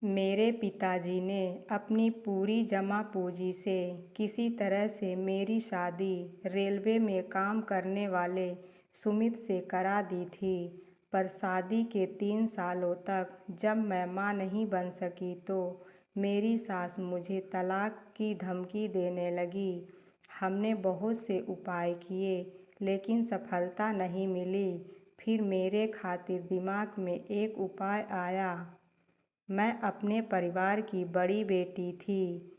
मेरे पिताजी ने अपनी पूरी जमा पूंजी से किसी तरह से मेरी शादी रेलवे में काम करने वाले सुमित से करा दी थी। पर शादी के 3 सालों तक जब मैं मां नहीं बन सकी तो मेरी सास मुझे तलाक की धमकी देने लगी। हमने बहुत से उपाय किए लेकिन सफलता नहीं मिली। फिर मेरे खातिर दिमाग में एक उपाय आया। मैं अपने परिवार की बड़ी बेटी थी।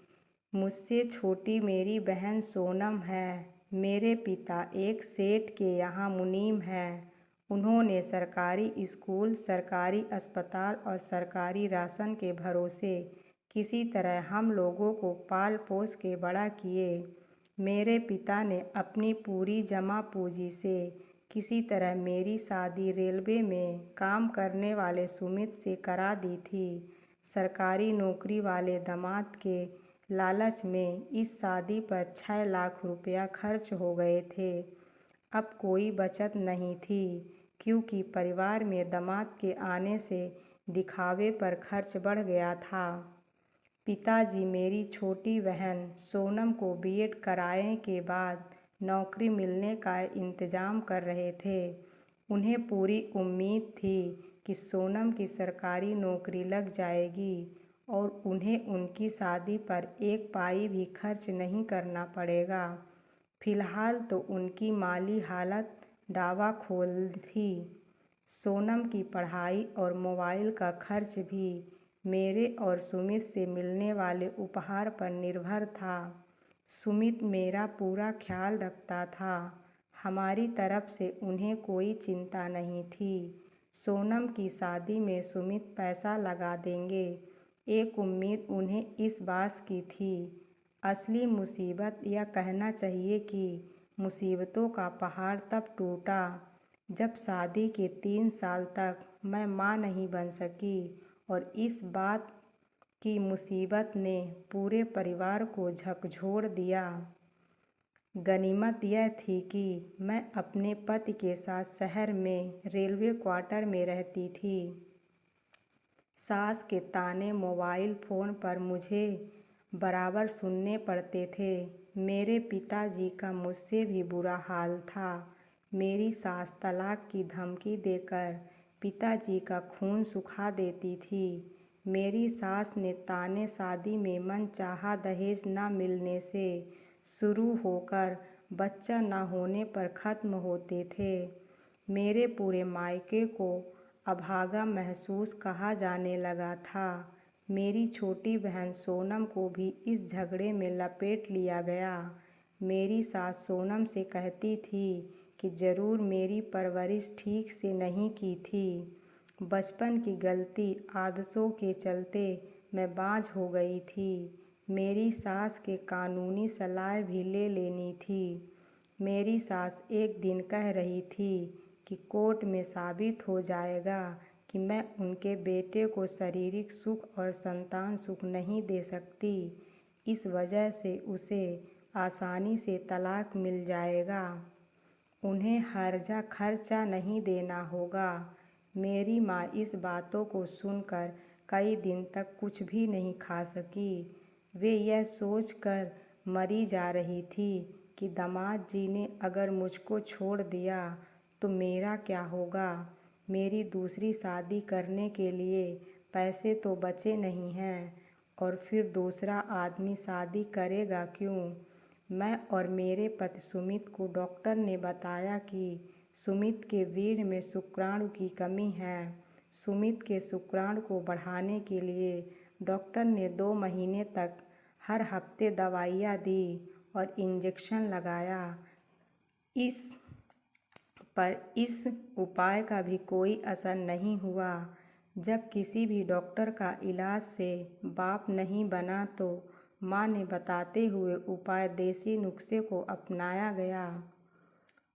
मुझसे छोटी मेरी बहन सोनम है। मेरे पिता एक सेठ के यहाँ मुनीम हैं। उन्होंने सरकारी स्कूल, सरकारी अस्पताल और सरकारी राशन के भरोसे किसी तरह हम लोगों को पाल पोस के बड़ा किए। मेरे पिता ने अपनी पूरी जमा पूंजी से किसी तरह मेरी शादी रेलवे में काम करने वाले सुमित से करा दी थी। सरकारी नौकरी वाले दामाद के लालच में इस शादी पर 6 लाख रुपया खर्च हो गए थे। अब कोई बचत नहीं थी क्योंकि परिवार में दामाद के आने से दिखावे पर खर्च बढ़ गया था। पिताजी मेरी छोटी बहन सोनम को बीएड कराने के बाद नौकरी मिलने का इंतज़ाम कर रहे थे। उन्हें पूरी उम्मीद थी कि सोनम की सरकारी नौकरी लग जाएगी और उन्हें उनकी शादी पर एक पाई भी खर्च नहीं करना पड़ेगा। फिलहाल तो उनकी माली हालत डावाखोल थी। सोनम की पढ़ाई और मोबाइल का खर्च भी मेरे और सुमित से मिलने वाले उपहार पर निर्भर था। सुमित मेरा पूरा ख्याल रखता था। हमारी तरफ से उन्हें कोई चिंता नहीं थी। सोनम की शादी में सुमित पैसा लगा देंगे, एक उम्मीद उन्हें इस बात की थी। असली मुसीबत, या कहना चाहिए कि मुसीबतों का पहाड़ तब टूटा जब शादी के 3 साल तक मैं मां नहीं बन सकी और इस बात की मुसीबत ने पूरे परिवार को झकझोर दिया। गनीमत यह थी कि मैं अपने पति के साथ शहर में रेलवे क्वार्टर में रहती थी। सास के ताने मोबाइल फ़ोन पर मुझे बराबर सुनने पड़ते थे। मेरे पिताजी का मुझसे भी बुरा हाल था। मेरी सास तलाक की धमकी देकर पिताजी का खून सुखा देती थी। मेरी सास ने ताने शादी में मनचाहा दहेज न मिलने से शुरू होकर बच्चा न होने पर ख़त्म होते थे। मेरे पूरे मायके को अभागा महसूस कहा जाने लगा था। मेरी छोटी बहन सोनम को भी इस झगड़े में लपेट लिया गया। मेरी सास सोनम से कहती थी कि ज़रूर मेरी परवरिश ठीक से नहीं की थी। बचपन की गलती आदतों के चलते मैं बांझ हो गई थी। मेरी सास के कानूनी सलाह भी ले लेनी थी। मेरी सास एक दिन कह रही थी कि कोर्ट में साबित हो जाएगा कि मैं उनके बेटे को शारीरिक सुख और संतान सुख नहीं दे सकती, इस वजह से उसे आसानी से तलाक मिल जाएगा। उन्हें हर्जा खर्चा नहीं देना होगा। मेरी माँ इस बातों को सुनकर कई दिन तक कुछ भी नहीं खा सकी। वे यह सोचकर मरी जा रही थी कि दामाद जी ने अगर मुझको छोड़ दिया तो मेरा क्या होगा। मेरी दूसरी शादी करने के लिए पैसे तो बचे नहीं हैं और फिर दूसरा आदमी शादी करेगा क्यों। मैं और मेरे पति सुमित को डॉक्टर ने बताया कि सुमित के वीर्य में शुक्राणु की कमी है। सुमित के शुक्राणु को बढ़ाने के लिए डॉक्टर ने 2 महीने तक हर हफ्ते दवाइयाँ दी और इंजेक्शन लगाया। इस उपाय का भी कोई असर नहीं हुआ। जब किसी भी डॉक्टर का इलाज से बाप नहीं बना तो माँ ने बताते हुए उपाय देसी नुस्खे को अपनाया गया।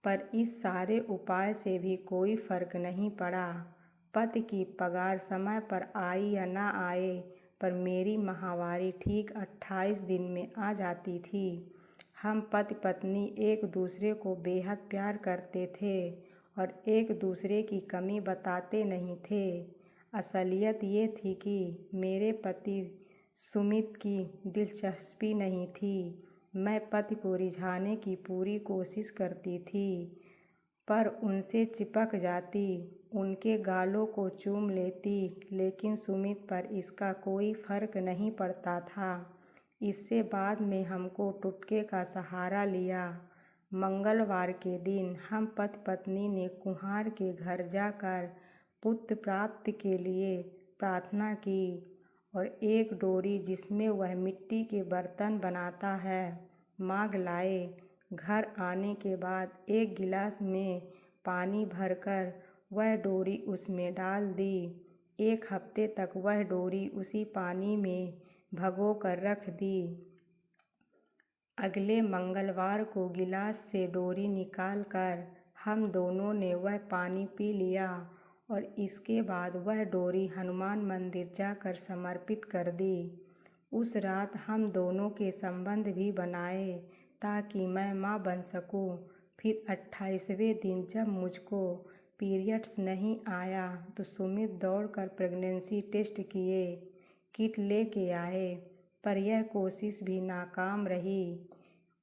पर इस सारे उपाय से भी कोई फर्क नहीं पड़ा। पति की पगार समय पर आई या ना आए, पर मेरी माहवारी ठीक 28 दिन में आ जाती थी। हम पति पत्नी एक दूसरे को बेहद प्यार करते थे और एक दूसरे की कमी बताते नहीं थे। असलियत ये थी कि मेरे पति सुमित की दिलचस्पी नहीं थी। मैं पति को रिझाने की पूरी कोशिश करती थी, पर उनसे चिपक जाती, उनके गालों को चूम लेती, लेकिन सुमित पर इसका कोई फर्क नहीं पड़ता था। इससे बाद में हमको टुटके का सहारा लिया। मंगलवार के दिन हम पति पत्नी ने कुम्हार के घर जाकर पुत्र प्राप्ति के लिए प्रार्थना की और एक डोरी जिसमें वह मिट्टी के बर्तन बनाता है मांग लाए। घर आने के बाद एक गिलास में पानी भरकर वह डोरी उसमें डाल दी। एक हफ्ते तक वह डोरी उसी पानी में भिगोकर रख दी। अगले मंगलवार को गिलास से डोरी निकालकर हम दोनों ने वह पानी पी लिया और इसके बाद वह डोरी हनुमान मंदिर जाकर समर्पित कर दी। उस रात हम दोनों के संबंध भी बनाए ताकि मैं माँ बन सकूं। फिर 28वें दिन जब मुझको पीरियड्स नहीं आया तो सुमित दौड़कर प्रेगनेंसी टेस्ट किए, किट लेके आए, पर यह कोशिश भी नाकाम रही।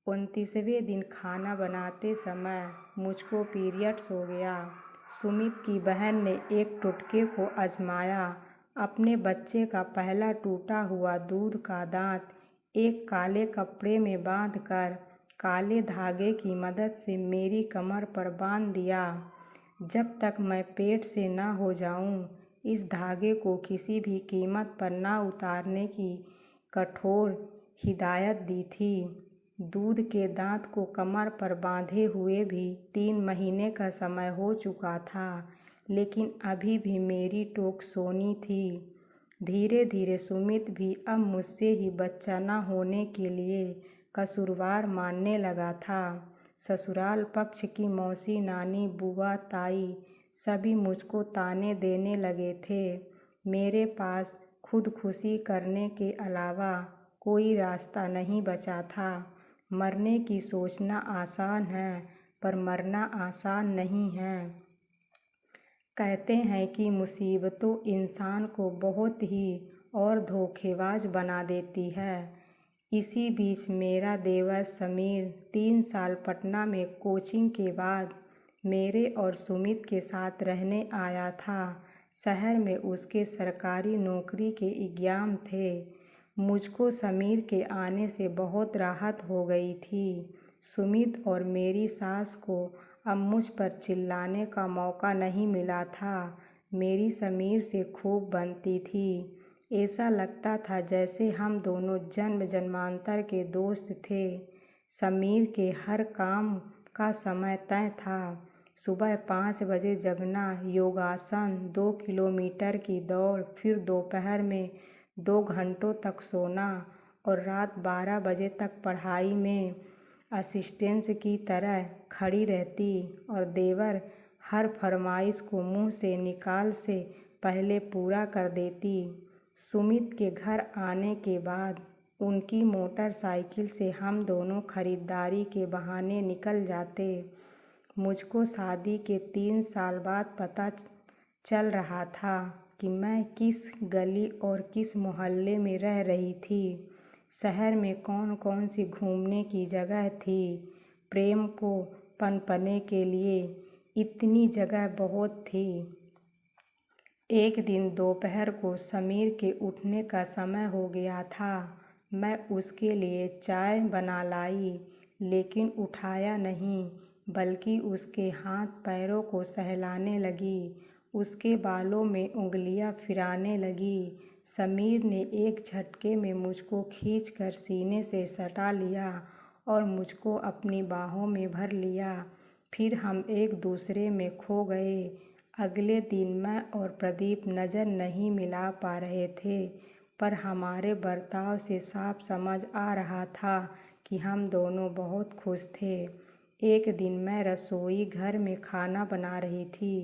29वें दिन खाना बनाते समय मुझको पीरियड्स हो गया। सुमित की बहन ने एक टुटके को आजमाया। अपने बच्चे का पहला टूटा हुआ दूध का दांत एक काले कपड़े में बांधकर काले धागे की मदद से मेरी कमर पर बांध दिया। जब तक मैं पेट से ना हो जाऊं, इस धागे को किसी भी कीमत पर ना उतारने की कठोर हिदायत दी थी। दूध के दांत को कमर पर बांधे हुए भी 3 महीने का समय हो चुका था, लेकिन अभी भी मेरी टोक सोनी थी। धीरे धीरे सुमित भी अब मुझसे ही बच्चा न होने के लिए कसूरवार मानने लगा था। ससुराल पक्ष की मौसी, नानी, बुआ, ताई सभी मुझको ताने देने लगे थे। मेरे पास खुदकुशी करने के अलावा कोई रास्ता नहीं बचा था। मरने की सोचना आसान है, पर मरना आसान नहीं है। कहते हैं कि मुसीबतों इंसान को बहुत ही और धोखेबाज बना देती है। इसी बीच मेरा देवर समीर 3 साल पटना में कोचिंग के बाद मेरे और सुमित के साथ रहने आया था। शहर में उसके सरकारी नौकरी के एग्जाम थे। मुझको समीर के आने से बहुत राहत हो गई थी। सुमित और मेरी सास को अब मुझ पर चिल्लाने का मौका नहीं मिला था। मेरी समीर से खूब बनती थी। ऐसा लगता था जैसे हम दोनों जन्म जन्मांतर के दोस्त थे। समीर के हर काम का समय तय था। सुबह 5 बजे जगना, योगासन, 2 किलोमीटर की दौड़, फिर दोपहर में 2 घंटों तक सोना और रात 12 बजे तक पढ़ाई में असिस्टेंट की तरह खड़ी रहती और देवर हर फरमाइश को मुंह से निकाल से पहले पूरा कर देती। सुमित के घर आने के बाद उनकी मोटरसाइकिल से हम दोनों खरीदारी के बहाने निकल जाते। मुझको शादी के 3 साल बाद पता चल रहा था कि मैं किस गली और किस मोहल्ले में रह रही थी। शहर में कौन कौन सी घूमने की जगह थी। प्रेम को पनपने के लिए इतनी जगह बहुत थी। एक दिन दोपहर को समीर के उठने का समय हो गया था। मैं उसके लिए चाय बना लाई, लेकिन उठाया नहीं, बल्कि उसके हाथ पैरों को सहलाने लगी, उसके बालों में उंगलियां फिराने लगी। समीर ने एक झटके में मुझको खींचकर सीने से सटा लिया और मुझको अपनी बाहों में भर लिया। फिर हम एक दूसरे में खो गए। अगले दिन मैं और प्रदीप नज़र नहीं मिला पा रहे थे, पर हमारे बर्ताव से साफ समझ आ रहा था कि हम दोनों बहुत खुश थे। एक दिन मैं रसोई घर में खाना बना रही थी,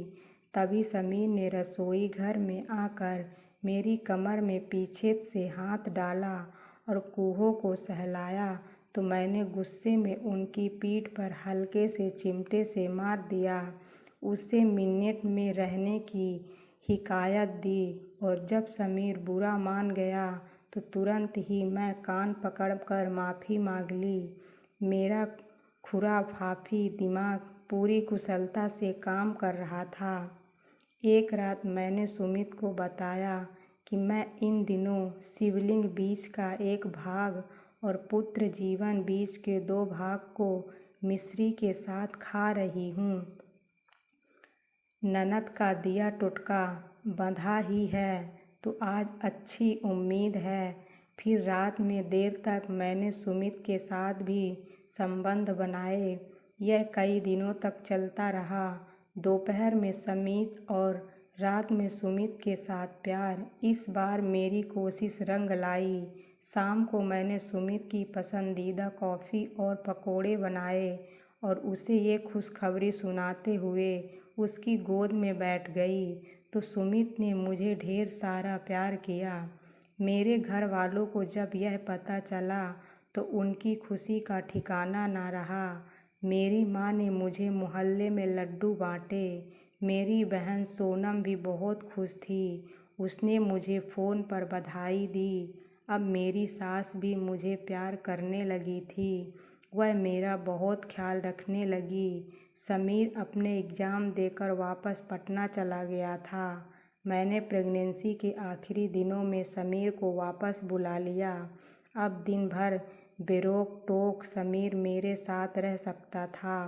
तभी समीर ने रसोई घर में आकर मेरी कमर में पीछे से हाथ डाला और कूहों को सहलाया, तो मैंने गुस्से में उनकी पीठ पर हल्के से चिमटे से मार दिया। उससे मिनट में रहने की हिकायत दी और जब समीर बुरा मान गया तो तुरंत ही मैं कान पकड़कर माफ़ी मांग ली। मेरा खुराफाती दिमाग पूरी कुशलता से काम कर रहा था। एक रात मैंने सुमित को बताया कि मैं इन दिनों शिवलिंग बीज का एक भाग और पुत्र जीवन बीज के 2 भाग को मिश्री के साथ खा रही हूँ। ननद का दिया टुटका बंधा ही है तो आज अच्छी उम्मीद है। फिर रात में देर तक मैंने सुमित के साथ भी संबंध बनाए। यह कई दिनों तक चलता रहा। दोपहर में समीर और रात में सुमित के साथ प्यार। इस बार मेरी कोशिश रंग लाई। शाम को मैंने सुमित की पसंदीदा कॉफ़ी और पकोड़े बनाए और उसे ये खुशखबरी सुनाते हुए उसकी गोद में बैठ गई तो सुमित ने मुझे ढेर सारा प्यार किया। मेरे घर वालों को जब यह पता चला तो उनकी खुशी का ठिकाना ना रहा। मेरी माँ ने मुझे मोहल्ले में लड्डू बांटे। मेरी बहन सोनम भी बहुत खुश थी। उसने मुझे फ़ोन पर बधाई दी। अब मेरी सास भी मुझे प्यार करने लगी थी। वह मेरा बहुत ख्याल रखने लगी। समीर अपने एग्ज़ाम देकर वापस पटना चला गया था। मैंने प्रेगनेंसी के आखिरी दिनों में समीर को वापस बुला लिया। अब दिन भर बेरोक टोक समीर मेरे साथ रह सकता था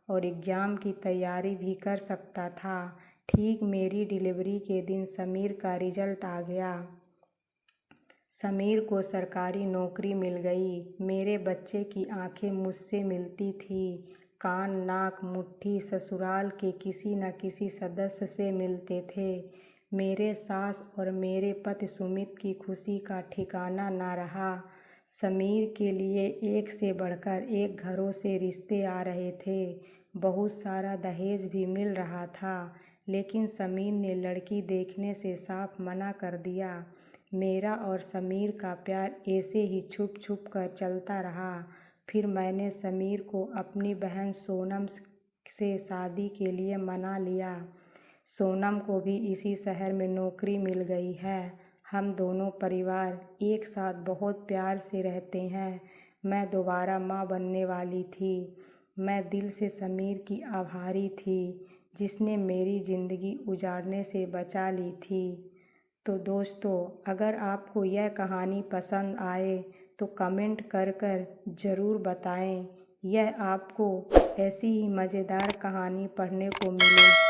और एग्ज़ाम की तैयारी भी कर सकता था। ठीक मेरी डिलीवरी के दिन समीर का रिजल्ट आ गया। समीर को सरकारी नौकरी मिल गई। मेरे बच्चे की आंखें मुझसे मिलती थी। कान नाक मुट्ठी ससुराल के किसी न किसी सदस्य से मिलते थे। मेरे सास और मेरे पति सुमित की खुशी का ठिकाना ना रहा। समीर के लिए एक से बढ़कर एक घरों से रिश्ते आ रहे थे। बहुत सारा दहेज भी मिल रहा था, लेकिन समीर ने लड़की देखने से साफ मना कर दिया। मेरा और समीर का प्यार ऐसे ही छुप छुप कर चलता रहा। फिर मैंने समीर को अपनी बहन सोनम से शादी के लिए मना लिया। सोनम को भी इसी शहर में नौकरी मिल गई है। हम दोनों परिवार एक साथ बहुत प्यार से रहते हैं। मैं दोबारा माँ बनने वाली थी। मैं दिल से समीर की आभारी थी, जिसने मेरी ज़िंदगी उजाड़ने से बचा ली थी। तो दोस्तों, अगर आपको यह कहानी पसंद आए तो कमेंट कर ज़रूर बताएं। यह आपको ऐसी ही मज़ेदार कहानी पढ़ने को मिले।